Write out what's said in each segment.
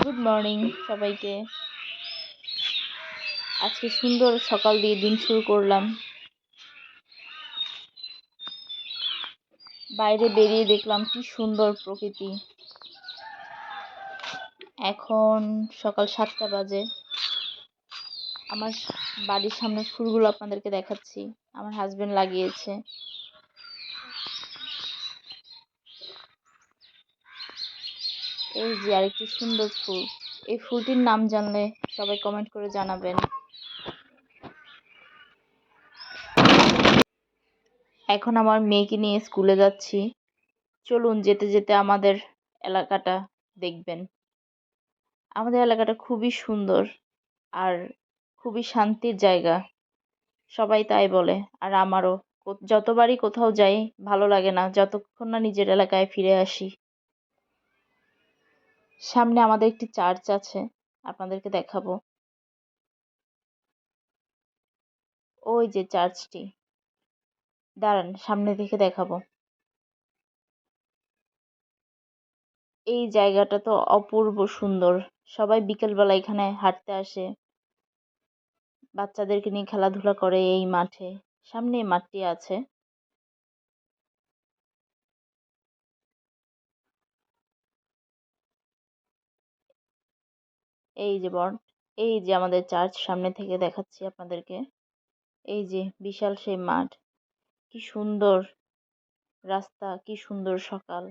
Good morning সবাইকে। আজকে সুন্দর সকাল দিয়ে দিন শুরু করলাম। বাইরে বেরিয়ে দেখলাম কি সুন্দর প্রকৃতি। এখন সকাল 7টা বাজে। আমার বাড়ির সামনের ফুলগুলো আপনাদেরকে দেখাচ্ছি, আমার হাজবেন্ড লাগিয়েছে। এই যে আরেকটি সুন্দর ফুল। এই ফুলটির নাম জানলে সবাই কমেন্ট করে জানাবেন। এখন আমার মেয়েকে নিয়ে স্কুলে যাচ্ছি। চলুন যেতে যেতে আমাদের এলাকাটা দেখবেন। আমাদের এলাকাটা খুবই সুন্দর আর খুবই শান্তির জায়গা, সবাই তাই বলে। আর আমারও যতবারই কোথাও যাই ভালো লাগে না যতক্ষণ না নিজের এলাকায় ফিরে আসি। সামনে আমাদের একটি চার্চ আছে, আপনাদেরকে দেখাবো। ওই যে চার্চটি, দাঁড়ান সামনে থেকে দেখাবো। এই জায়গাটা তো অপূর্ব সুন্দর। সবাই বিকেলবেলা এখানে হাঁটতে আসে, বাচ্চাদেরকে নিয়ে খেলাধুলা করে এই মাঠে। সামনে এই মাঠটি আছে। এই যে এই যে আমাদের চার্চ সামনে থেকে দেখাচ্ছি আপনাদেরকে। এই যে বিশাল সেই মাঠ, কি সুন্দর রাস্তা, কি সুন্দর সকাল।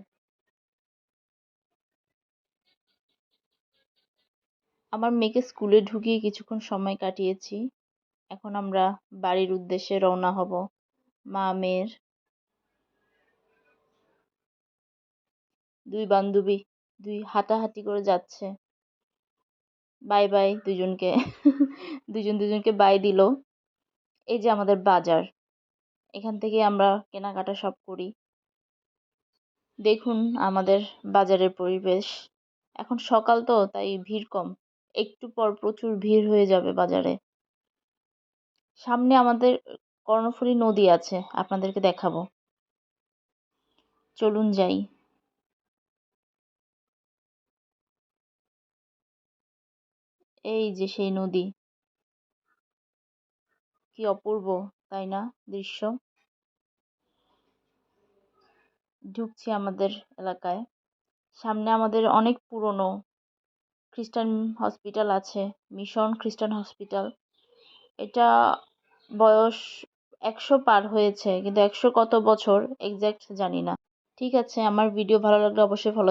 আমার মেয়েকে স্কুলে ঢুকিয়ে কিছুক্ষণ সময় কাটিয়েছি। এখন আমরা বাড়ির উদ্দেশ্যে রওনা হব। মা মেয়ের দুই বান্ধবী হাঁটাহাঁটি করে যাচ্ছে। বাই বাই দুজনকে। দুজনকে বাই দিল। এই যে আমাদের বাজার, এখান থেকে আমরা কেনাকাটা সব করি। দেখুন আমাদের বাজারের পরিবেশ। এখন সকাল তো তাই ভিড় কম, একটু পর প্রচুর ভিড় হয়ে যাবে বাজারে। সামনে আমাদের কর্ণফুলী নদী আছে, আপনাদেরকে দেখাবো। চলুন যাই। এই যে সেই নদী, কি অপূর্ব তাই না দৃশ্য। ঢুকছি আমাদের এলাকায়। সামনে আমাদের অনেক পুরনো খ্রিস্টান হসপিটাল আছে, মিশন খ্রিস্টান হসপিটাল। এটা বয়স 100 পার হয়েছে, কিন্তু 100 কত বছর এক্সাক্ট জানি না। ঠিক আছে, আমার ভিডিও ভালো লাগলে অবশ্যই ফলো